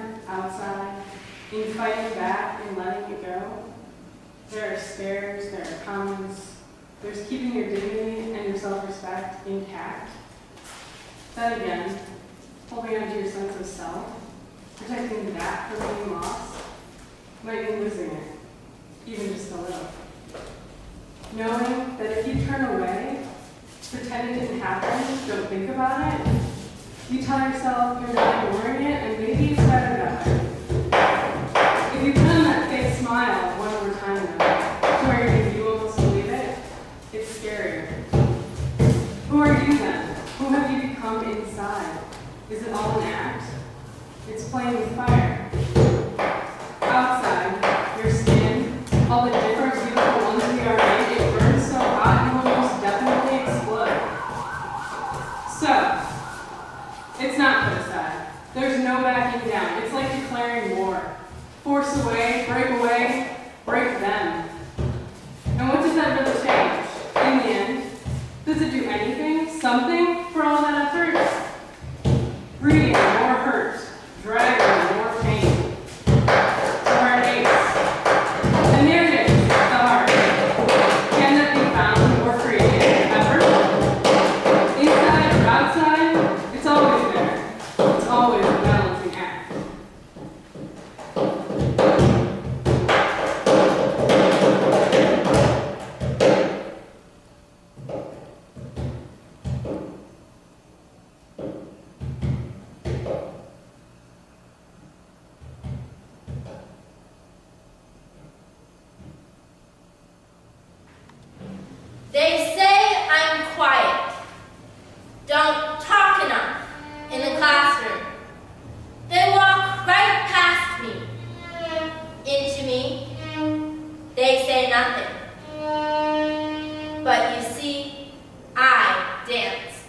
inside, outside, in fighting back and letting it go. There are stares, there are comments, there's keeping your dignity and your self-respect intact. Then again, holding on to your sense of self, protecting that from being lost, might be losing it, even just a little. Knowing that if you turn away, pretend it didn't happen, don't think about it, you tell yourself you're not ignoring it, and maybe it's better that way. If you put on that fake smile one more time though, to where you almost believe it, it's scarier. Who are you then? Who have you become inside? Is it all an act? It's playing with fire. Outside, your skin, all the different beautiful ones we are in, it burns so hot you will most definitely explode. So, it's not put aside. There's no backing down. It's like declaring war. Force away, break them. And what does that really change? In the end, does it do anything? Something for all that effort? Breeding more hurt, dragging more pain. Where it aches. And there it is, the heart. Can that be found or created ever? Inside or outside, it's always there. It's always a balancing act. They say I'm quiet, don't talk enough in the classroom. They walk right past me, into me. They say nothing. But you see, I dance.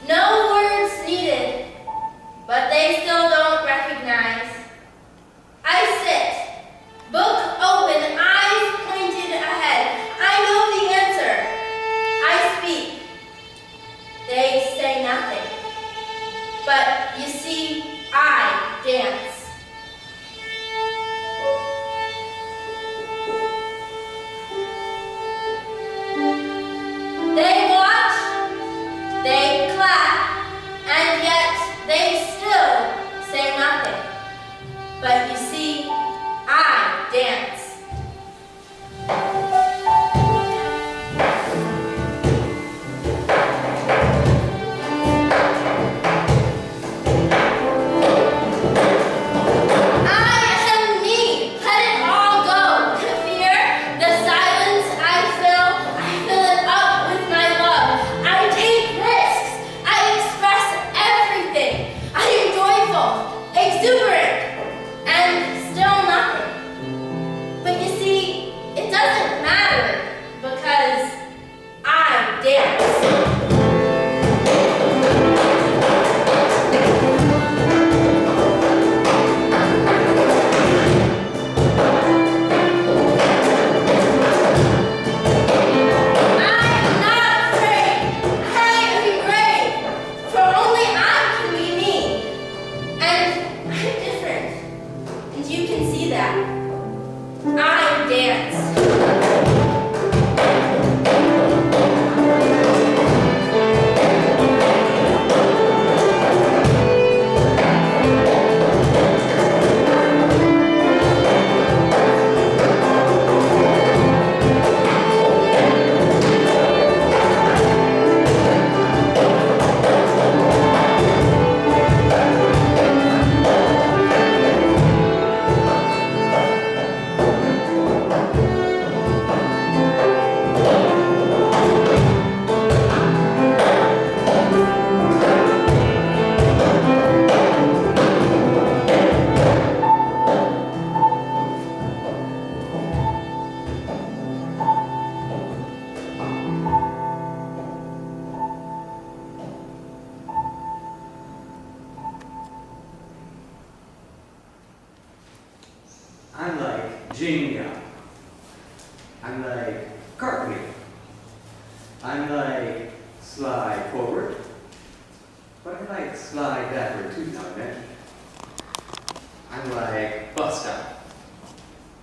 No words needed, but they still don't recognize. I sit, book open, eyes pointed ahead. I know the answer. I speak. They say nothing. But you see, I dance. They watch, they clap, and yet they still say nothing. But you see, I dance. I'm like Jenga. I'm like cartwheel. I'm like slide forward, like slide backward too now and then. I'm like Buster.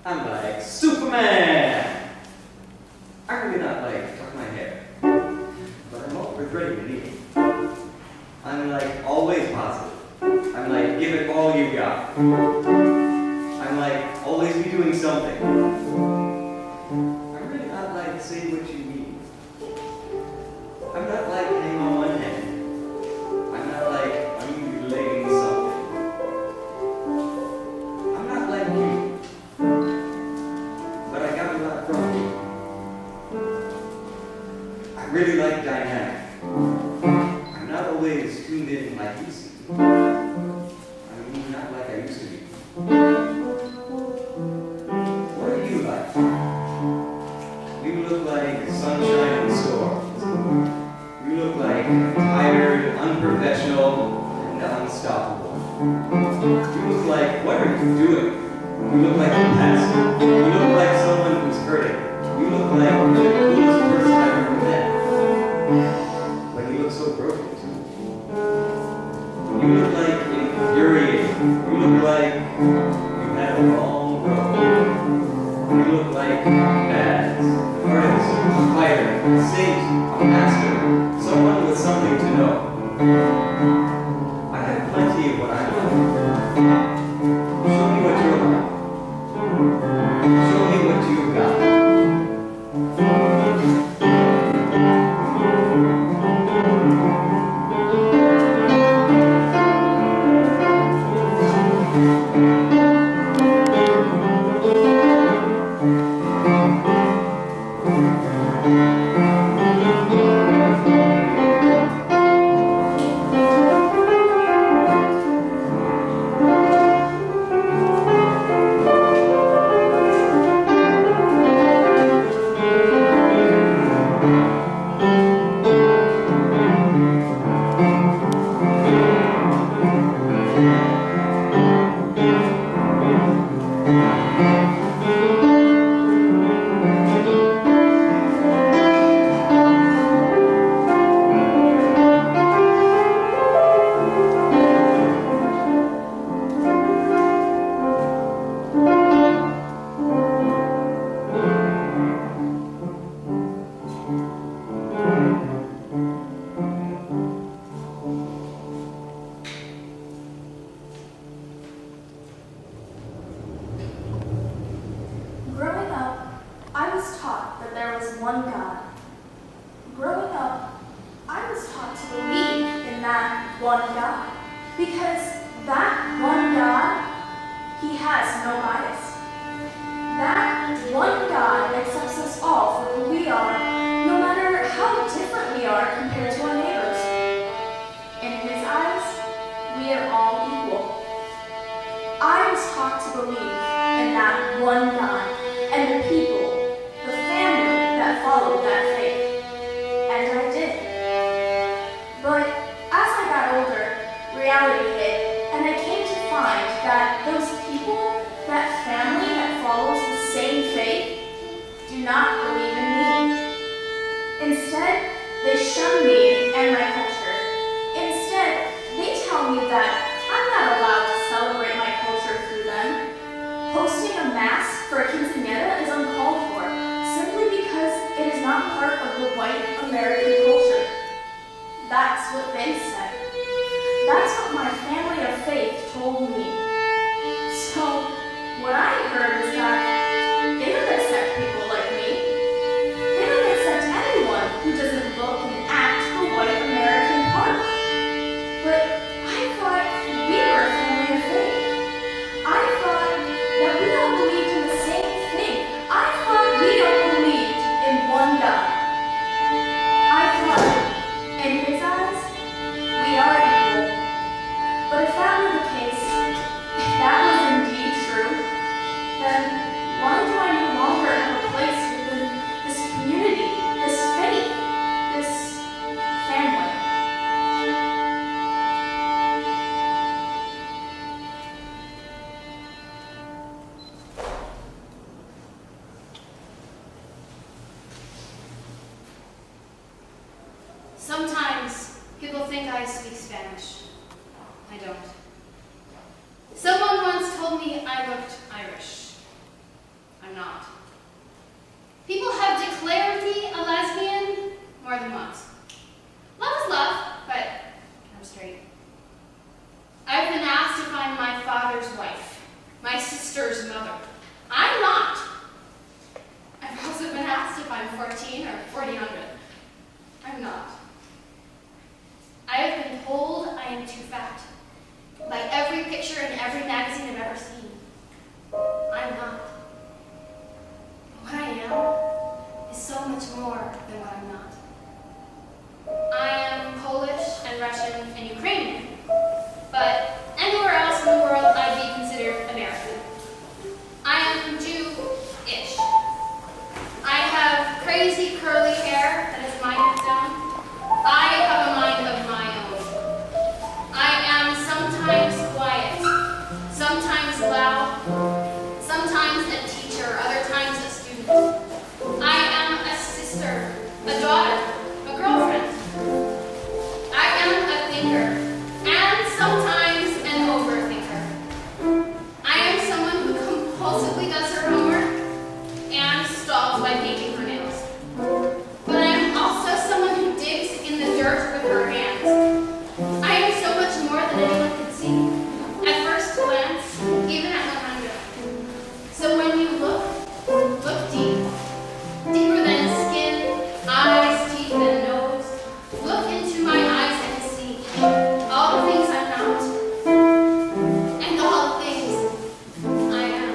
I'm like Superman. I'm really not like tuck my hair, but I'm always ready to need it. I'm like always positive. I'm like give it all you got. I'm like always be doing something. I'm really not like say what you mean. I'm not like hang on one hand. I'm not like unrelating something. I'm not like you. But I got a lot from you. I really like dynamic. I'm not always tuned in like you see. I mean, not like I used to be. What are you like? You look like sunshine and storms. You look like tired, unprofessional, and unstoppable. You look like, what are you doing? You look like a pest. You look like someone who's hurting. You look like the coolest person I've ever met. But you look so broken, too. You look like infuriating. You look like you had a long road. You look like bad, artist, fighter, saint, a master, someone with something to know. I have plenty of what I like. Show me what you're like. Show me what you've got. Sometimes people think I I speak Spanish. I don't. Someone once told me I looked Irish. I'm not. People have declared me a lesbian more than once. Love is love, but I'm straight. I've been asked if I'm my father's wife, my sister's mother. I'm not. I've also been asked if I'm 14 or 400. I'm not. I have been told I am too fat, by every picture in every magazine I've ever seen. I'm not. But what I am is so much more than what I'm not. I am Polish and Russian and Ukrainian, but anywhere else in the world I'd be considered American. I am Jew-ish. I have crazy curly hair that has a mind of its own. I have a mind of my own. I am sometimes quiet, sometimes loud, sometimes a teacher, other times a student. I am a sister, a daughter, a girlfriend. I am a thinker, and sometimes an overthinker. I am someone who compulsively does her homework and stalls by painting her nails. But I am also someone who digs in the dirt with her hands. I am so much more than anyone can see, at first glance, even at 100. So when you look deep, deeper than skin, eyes, teeth, and nose. Look into my eyes and see all the things I'm not, and all the things I am.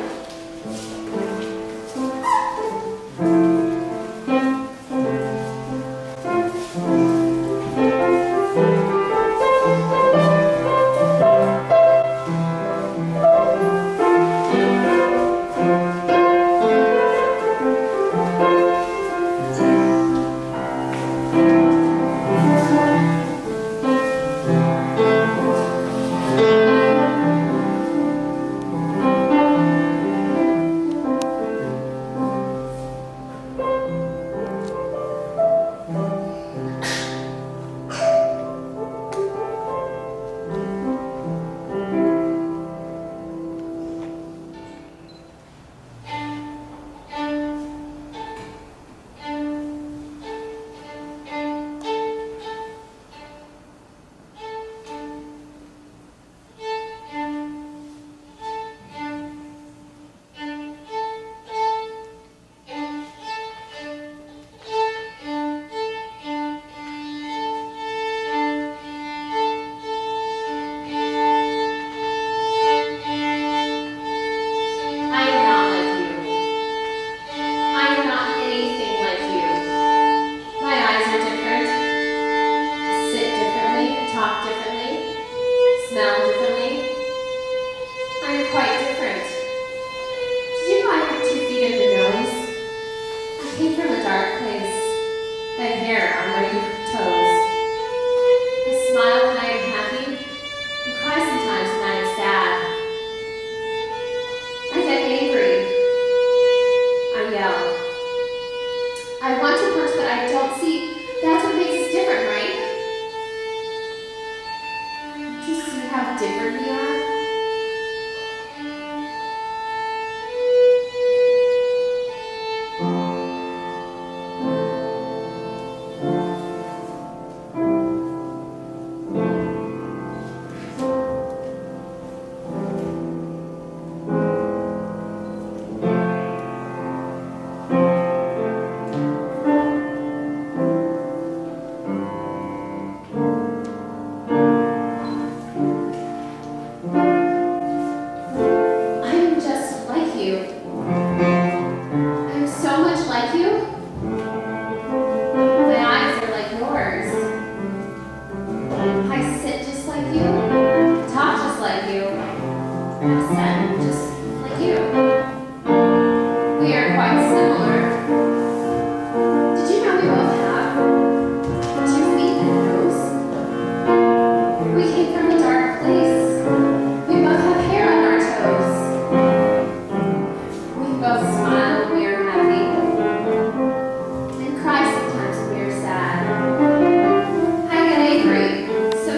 So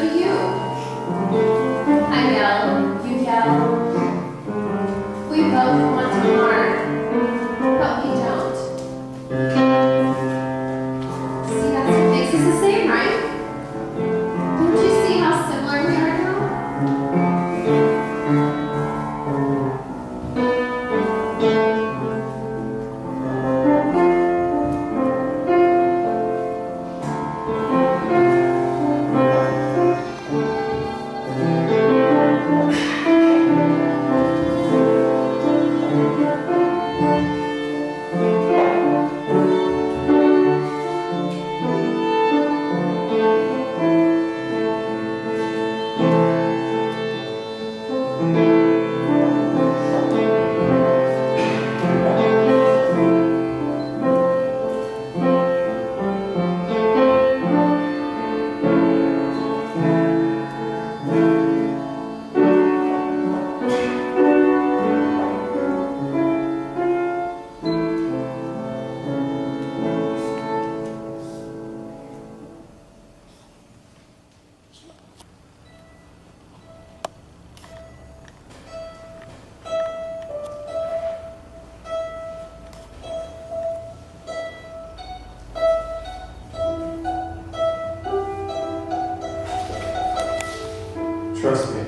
Trust me.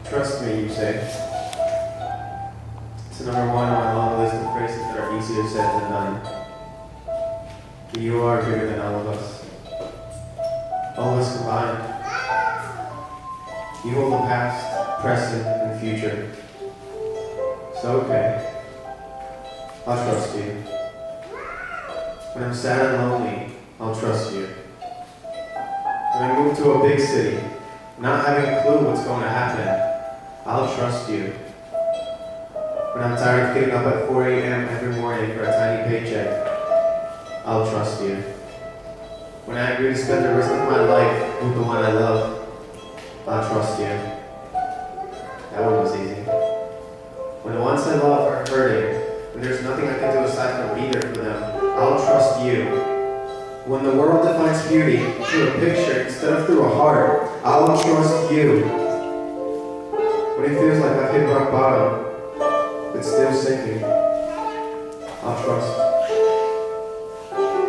Trust me, you say. It's number one on my long list of phrases that are easier said than done. But you are bigger than all of us. All of us combined. You hold the past, present, and future. So okay. I'll trust you. When I'm sad and lonely, I'll trust you. When I move to a big city, not having a clue what's going to happen, I'll trust you. When I'm tired of getting up at 4 a.m. every morning for a tiny paycheck, I'll trust you. When I agree to spend the rest of my life with the one I love, I'll trust you. That one was easy. When the ones I love are hurting, and there's nothing I can do aside from be there for them, I'll trust you. When the world defines beauty through a picture instead of through a heart, I'll trust you. When it feels like I've hit rock bottom, but still sinking, I'll trust.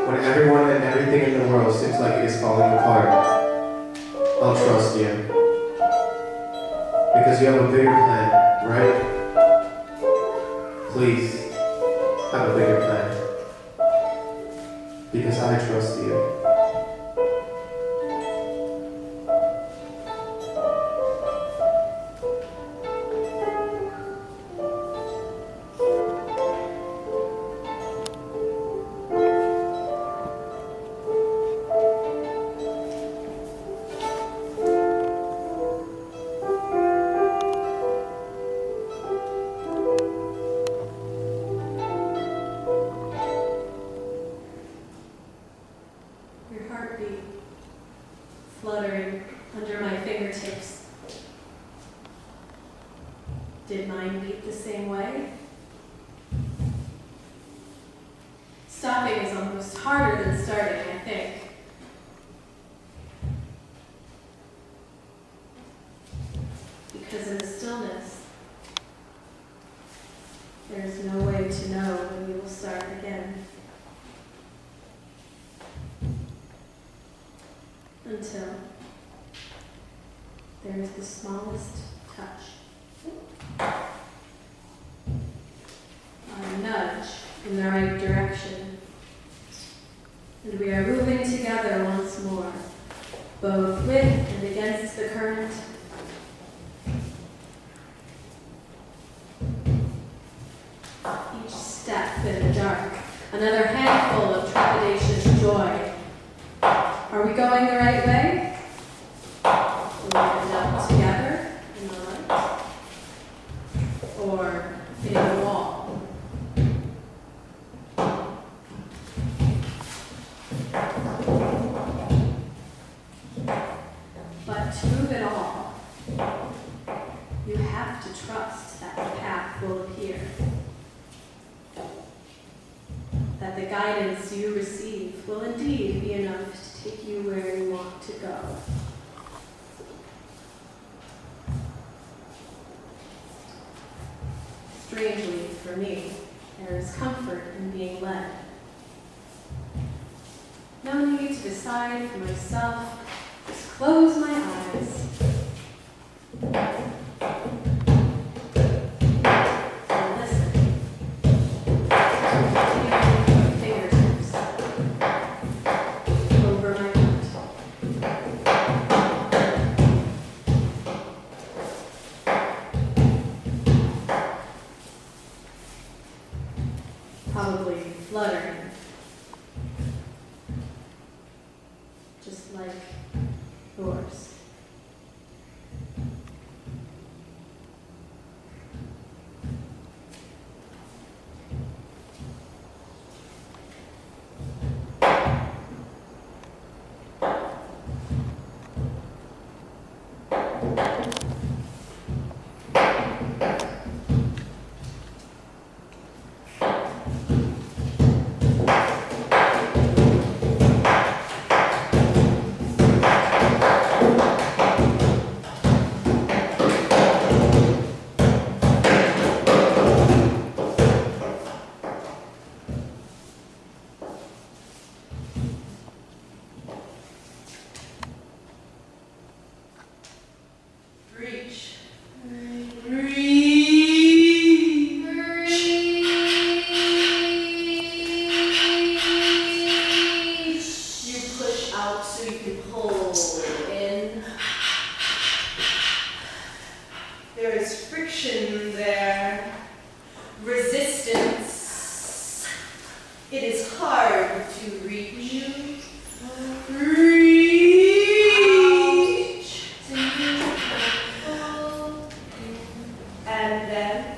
When everyone and everything in the world seems like it is falling apart, I'll trust you. Because you have a bigger plan, right? Please, have a bigger plan. Because I trust you. Your heartbeat fluttering under my fingertips. Did mine beat the same way? Stopping is almost harder than starting, I think. Because in the stillness, there's no way to know when we will start again. Until there is the smallest touch. A nudge in the right direction. And we are moving together once more, both with and against the current. Each step in the dark, another handful of trepidatious joy. Are we going the right way? Will we end up together in the light? Or hitting a wall? But to move it all, you have to trust that the path will appear. That the guidance you receive will indeed be enough to take you where you want to go. Strangely, for me, there is comfort in being led. No need to decide for myself, just close my eyes. And listen. Fingertips over my heart. Probably fluttering. Just like yours. pull in. There is friction there, resistance. It is hard to reach. And then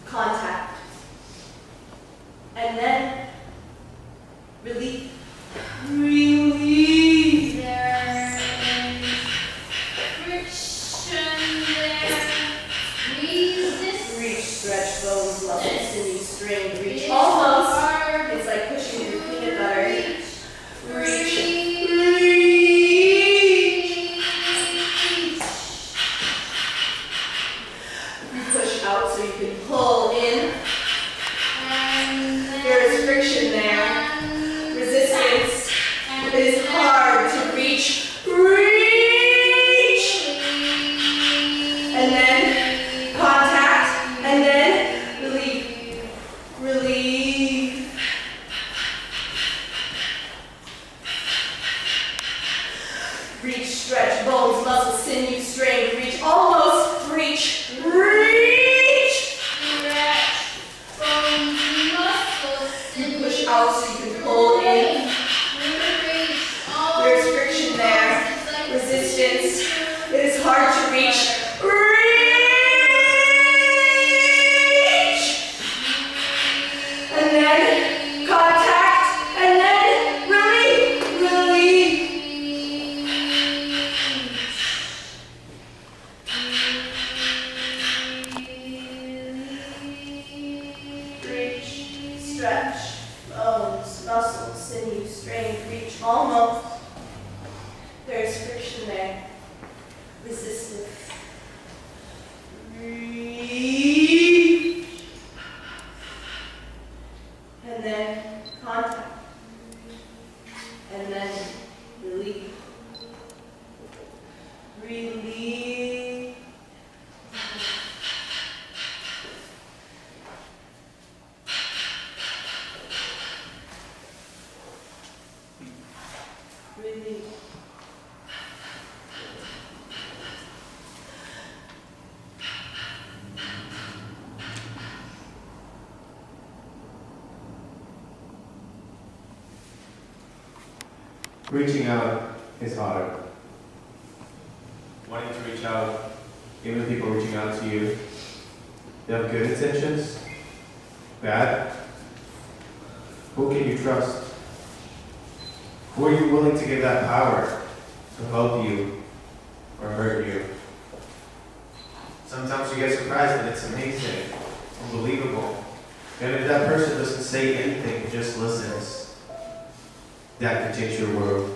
contact. And then relief. Relief. There is friction there. Resist. Reach, stretch, bones, muscles, sinew, strain, reach. Almost. It's like pushing through peanut butter. Reach. You push out so you can pull in. There is friction there. Resistance. It is hard to reach. Reach! And then contact. And then relief. Relief. Reach, stretch, bones, muscles, sinew, strain, reach. Almost reach. Reach! You push out so you can pull in. There's friction there. Resistance. It is hard to reach. Reach! And then contact. And then relief. Relief. Reach. Stretch. Bones, muscles, sinew, strain, reach. Almost. There's friction there. Resistance. Reach. And then contact. And then relief. Relief. Relief. Reaching out is hard. Wanting to reach out, even people reaching out to you, they have good intentions, bad. Who can you trust? Who are you willing to give that power to help you or hurt you? Sometimes you get surprised and it's amazing, unbelievable. And if that person doesn't say anything, just listens, that can change your world.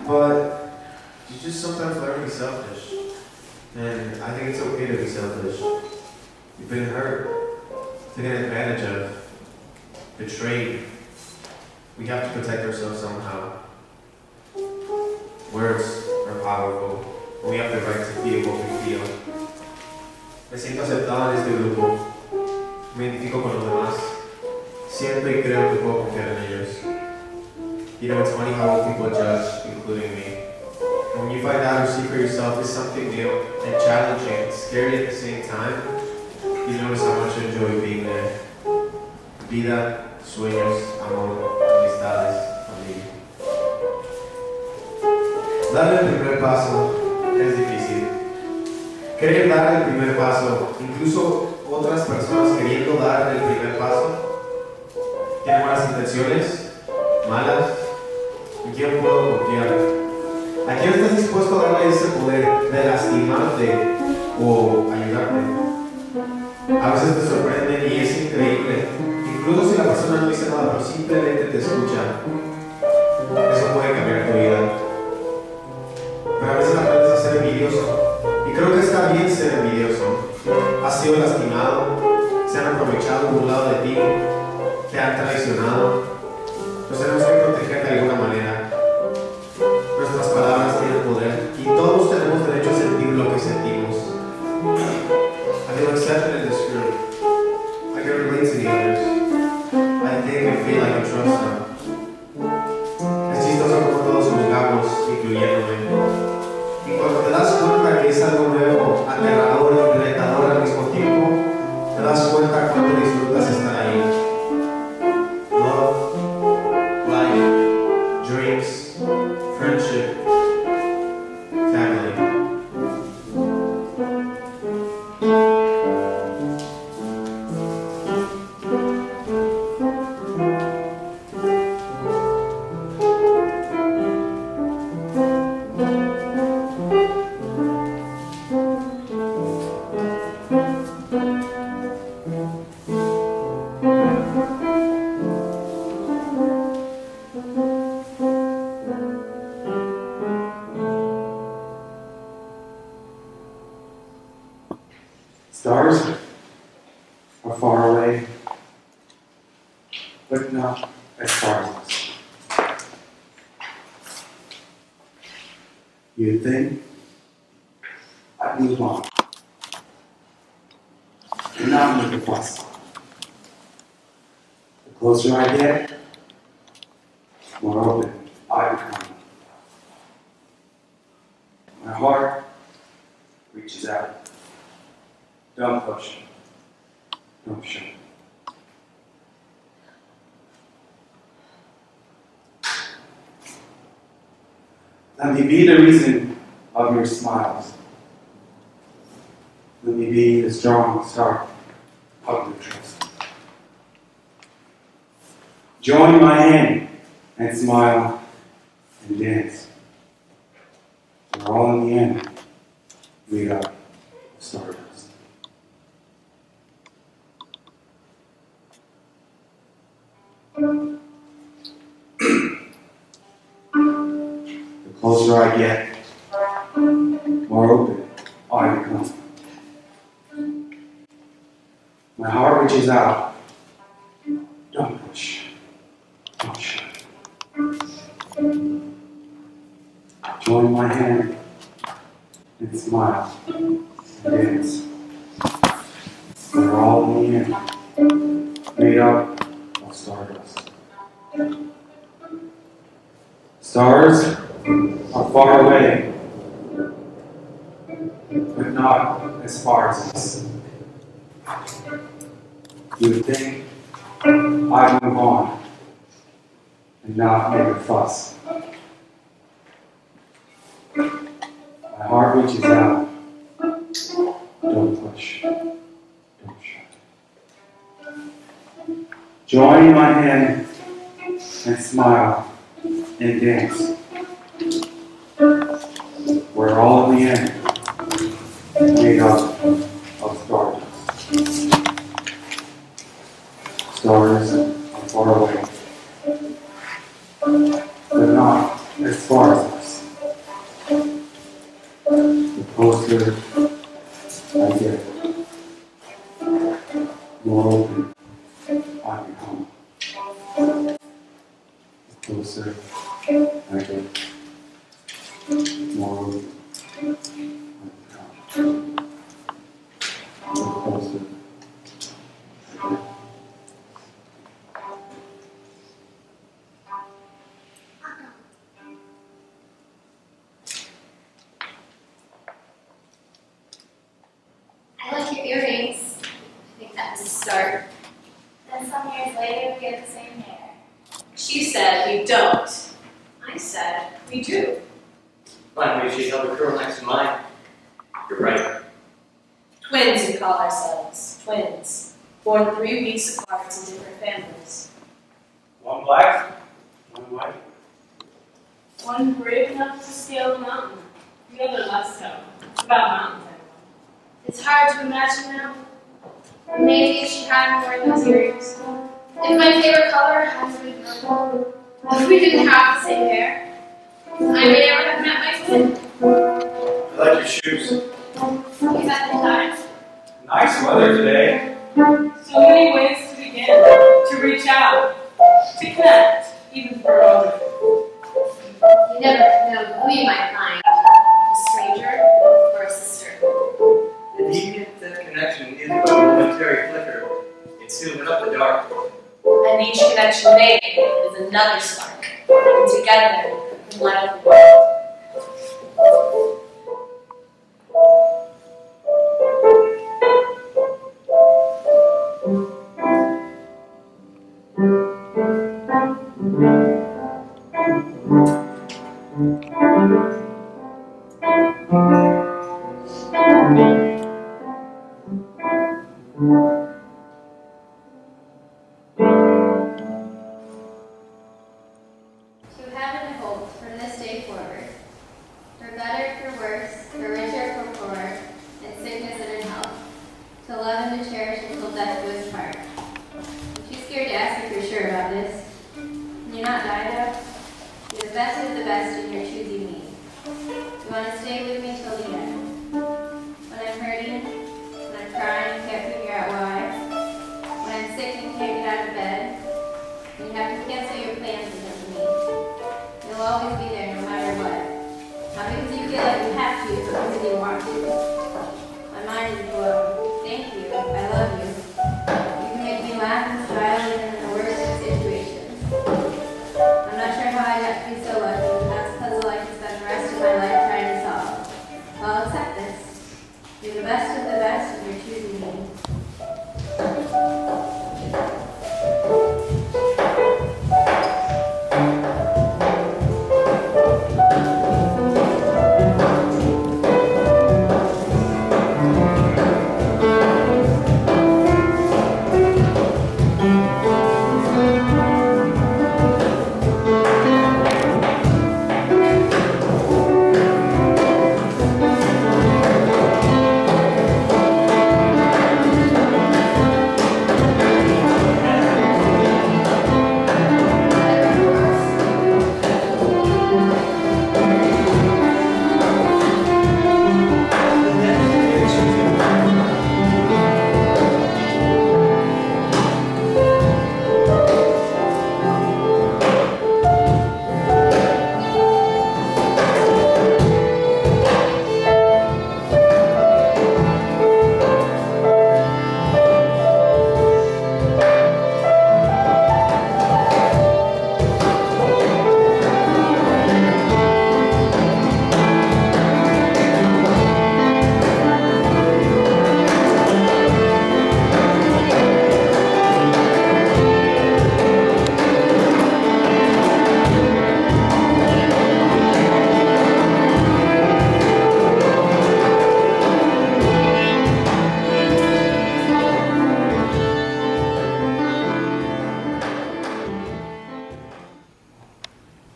But you just sometimes learn to be selfish. And I think it's okay to be selfish. You've been hurt, taken advantage of, betrayed. We have to protect ourselves somehow. Words are powerful. We have the right to feel what we feel. Me siento aceptado en este grupo. Me identifico con los demás. Siento y creo que puedo confiar en ellos. You know, it's funny how people judge, including me. When you find out or see for yourself is something new and challenging and scary at the same time, you notice how much you enjoy being there. Vida, sueños, amor, amistades, familia. Dar el primer paso es difícil. Querer dar el primer paso, incluso otras personas queriendo dar el primer paso, tienen malas intenciones, malas. ¿En quién puedo confiar? ¿A quién estás dispuesto a darle ese poder de lastimarte o ayudarte? A veces te sorprenden y es increíble. Incluso si la persona no dice nada, pero simplemente te escucha. Eso puede cambiar tu vida. Pero a veces aprendes a ser envidioso. Y creo que está bien ser envidioso. Has sido lastimado, se han aprovechado, burlado de ti, te han traicionado. Nos tenemos que proteger de alguna manera. Nuestras palabras tienen poder y todos tenemos derecho a sentir lo que sentimos. I feel accepted in this group. I can relate to the others. I think I feel like I trust them. Es incluyéndome. Y cuando te das cuenta que es algo nuevo, aterrador y retador al mismo tiempo, te das cuenta cuánto disfrutas estar ahí. Love, life, dreams, friendship, family. Stars are far away, but not as far as us. You'd think I'd move on and not make a fuss. The closer I get, the more open I become. My heart reaches out. Don't push. Don't shove. Let me be the reason of your smiles. Let me be the strong start of your trust. Join my hand and smile and dance. We're all in the end made up of stardust. The closer I get, more open I become. My heart reaches out. Don't push. Don't shove. Join my hand and smile and dance. We're all in the end made up of stardust. Stars are far away, but not as far as us. You would think I'd move on and not make a fuss. My heart reaches out. Don't push. Don't shove. Join my hand and smile and dance. We're all in the end made up of stardust. Stars are far away, but not as far as us. The closer I get, more open I become. The closer I get, more open I become. The closer I get. I like your earrings. I think that was a start. Then some years later, we had the same hair. She said we don't. I said we do. Finally, she held a curl next to mine. You're right. Twins, we call ourselves. Twins. Born 3 weeks apart to different families. One black, one white. One brave enough to scale a mountain, the other less so. It's about mountains, everyone. It's hard to imagine now. Maybe she hadn't worn those earrings. If my favorite color hadn't been purple. If we didn't have the same hair. I may never have met my twin. I like your shoes. He's at the time. Nice weather today. So many ways to begin, to reach out, to connect, even for a moment. You never know who you might find. A stranger or a sister. And even if that connection is but a momentary flicker, it's sealed up the dark. And each connection made is another spark. And together, we light up the world. To heaven I hope from this day forward, for better, for worse, for richer, for poorer, in sickness and in health, to love and to cherish until death do us part. I'm too scared to ask if you're sure about this. Can you not die though? You're the best of the best and you're choosing me. You want to stay with me till the end. When I'm hurting, when I'm crying and can't figure out why, when I'm sick and can't get out of bed, when you have to cancel your plans because of me. You'll always be there no matter what. Not because you feel like you have to, but because you want to. My mind is blown. Thank you. I love you. You can make me laugh and smile even in the worst of situations. I'm not sure how I got to be so lucky, but that's a puzzle I can spend the rest of my life trying to solve. So I'll accept this. You're the best of the best and you're choosing me.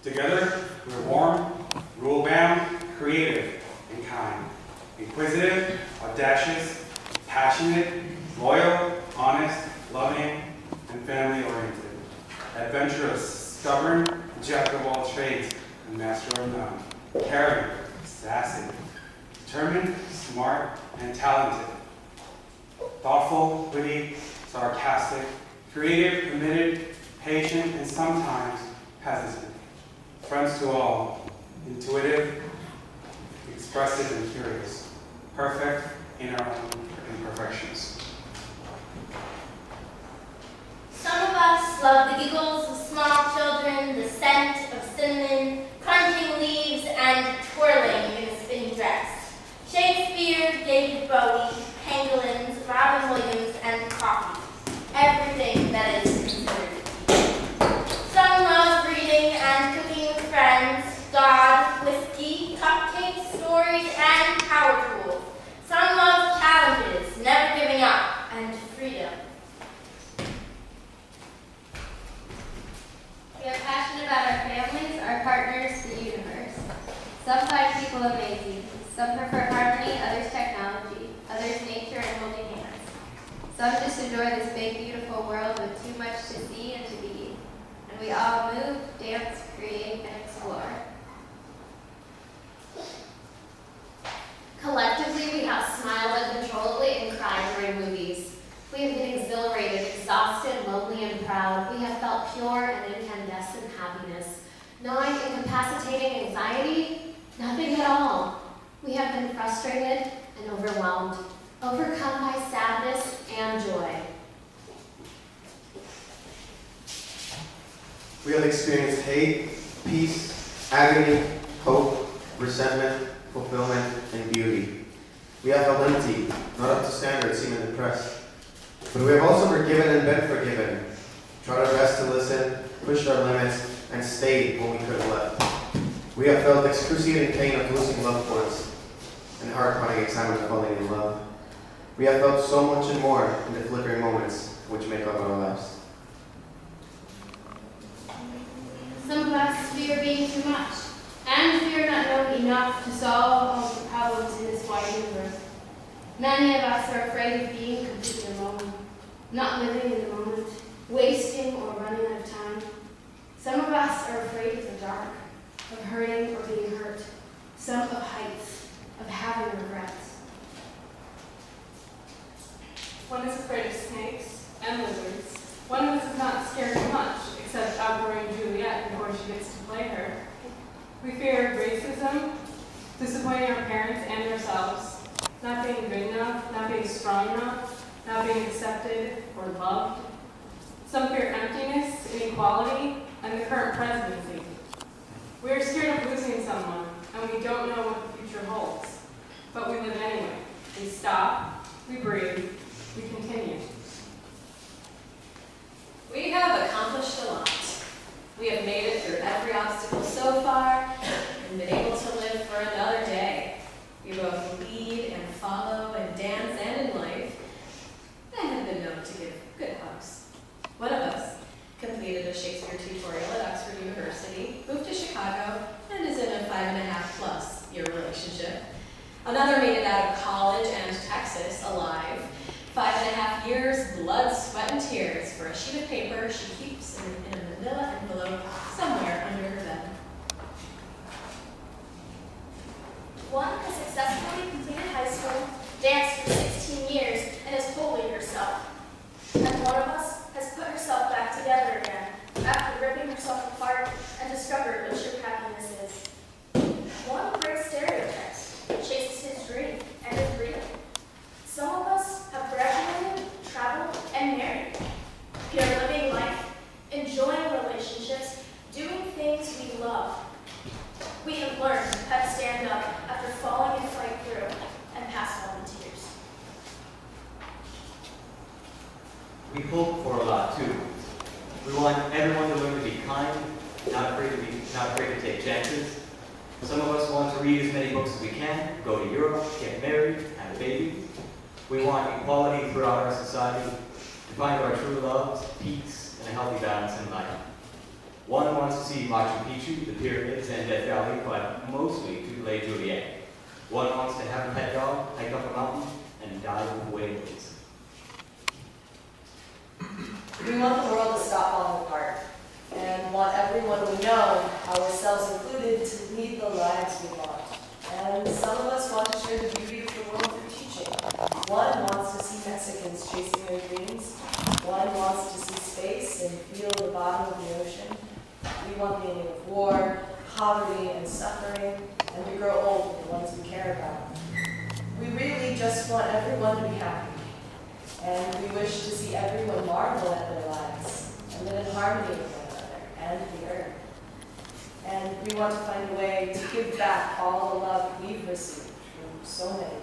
Together, we're warm, rule-bound, creative, and kind. Inquisitive, audacious, passionate, loyal, honest, loving, and family-oriented. Adventurous, stubborn, jack of all trades, and master of none. Caring, sassy, determined, smart, and talented. Thoughtful, witty, sarcastic, creative, committed, patient, and sometimes hesitant. Friends to all, intuitive, expressive, and curious, perfect in our own imperfections. Some of us love the giggles of small children, the scent of cinnamon, crunching leaves, and twirling in a spinning dress. Shakespeare, David Bowie, pangolins, Robin Williams, and coffee. Everything that is considered. Some love reading and cooking with friends, God, whiskey, cupcakes, stories, and power tools. Some love challenges, never giving up, and freedom. We are passionate about our families, our partners, the universe. Some find people amazing. Some prefer harmony, others technology, others nature and holding hands. Some just enjoy this big, beautiful world with too much to see and to be. And we all move, dance, create, and explore. Collectively, we have smiled uncontrollably and cried during movies. We have been exhilarated, exhausted, lonely, and proud. We have felt pure and incandescent happiness. Gnawing, incapacitating anxiety? Nothing at all. We have been frustrated and overwhelmed, overcome by sadness and joy. We have experienced hate, peace, agony, hope, resentment, fulfillment, and beauty. We have felt empty, not up to standards, even depressed. But we have also forgiven and been forgiven, tried our best to listen, pushed our limits, and stayed when we could have left. We have felt excruciating pain of losing loved ones and heart-pounding excitement of falling in love. We have felt so much and more in the flickering moments which make up our lives. Some of us fear being too much, and fear not knowing enough to solve all the problems in this wide universe. Many of us are afraid of being completely alone, not living in the moment, wasting or running out of time. Some of us are afraid of the dark, of hurting or being hurt. Some of heights, of having regrets. One is afraid of snakes and lizards. One of us is not scared too much, except outgrowing Juliet before she gets to play her. We fear racism, disappointing our parents and ourselves, not being good enough, not being strong enough, not being accepted or loved. Some fear emptiness, inequality, and the current presidency. We are scared of losing someone, and we don't know what the future holds. But we live anyway. We stop, we breathe, we continue. We have accomplished a lot. We have made it through every obstacle so far and been able to live for another day. We both lead and follow and dance and in life and have been known to give good hugs. One of us completed a Shakespeare tutorial at Oxford University, moved to Chicago, and is in a 5.5+ year relationship. Another made it out of college and Texas alive. 5.5 years, blood, sweat, and tears for a sheet of paper she keeps in a manila envelope somewhere under her bed. One has successfully completed high school, danced for 16 years, and is wholly herself. And one of us has put herself back together again, after ripping herself apart and discovered what true happiness is. One breaks stereotypes, chases his dream, and is real. Some of us have graduated, traveled, and married. We are living life, enjoying relationships, doing things we love. We have learned how to stand up after falling and fight through, and pass on in tears. We hope for a lot too. We want everyone to learn to be kind, not afraid to take chances. Some of us want to read as many books as we can, go to Europe, get married, have a baby. We want equality throughout our society, to find our true loves, peace, and a healthy balance in life. One wants to see Machu Picchu, the pyramids, and Death Valley, but mostly to play Juliet. One wants to have a pet dog, hike up a mountain, and dive with whales. We want the world to stop falling apart and want everyone we know, ourselves included, to lead the lives we want. And some of us want to share the beauty of the world through teaching. One wants to see Mexicans chasing their dreams. One wants to see space and feel the bottom of the ocean. We want the ending of war, poverty, and suffering, and to grow old with the ones we care about. We really just want everyone to be happy. And we wish to see everyone marvel at their lives and live in harmony with one another and the earth. And we want to find a way to give back all the love we've received from so many people.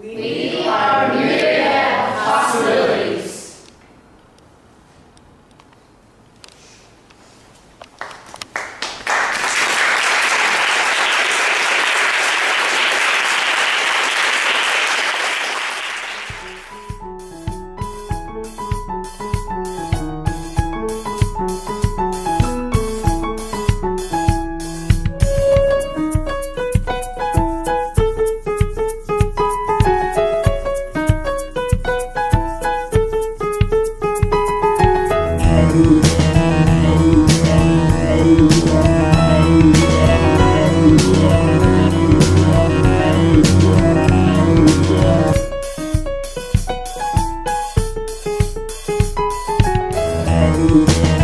We are myriad of possibilities. head moving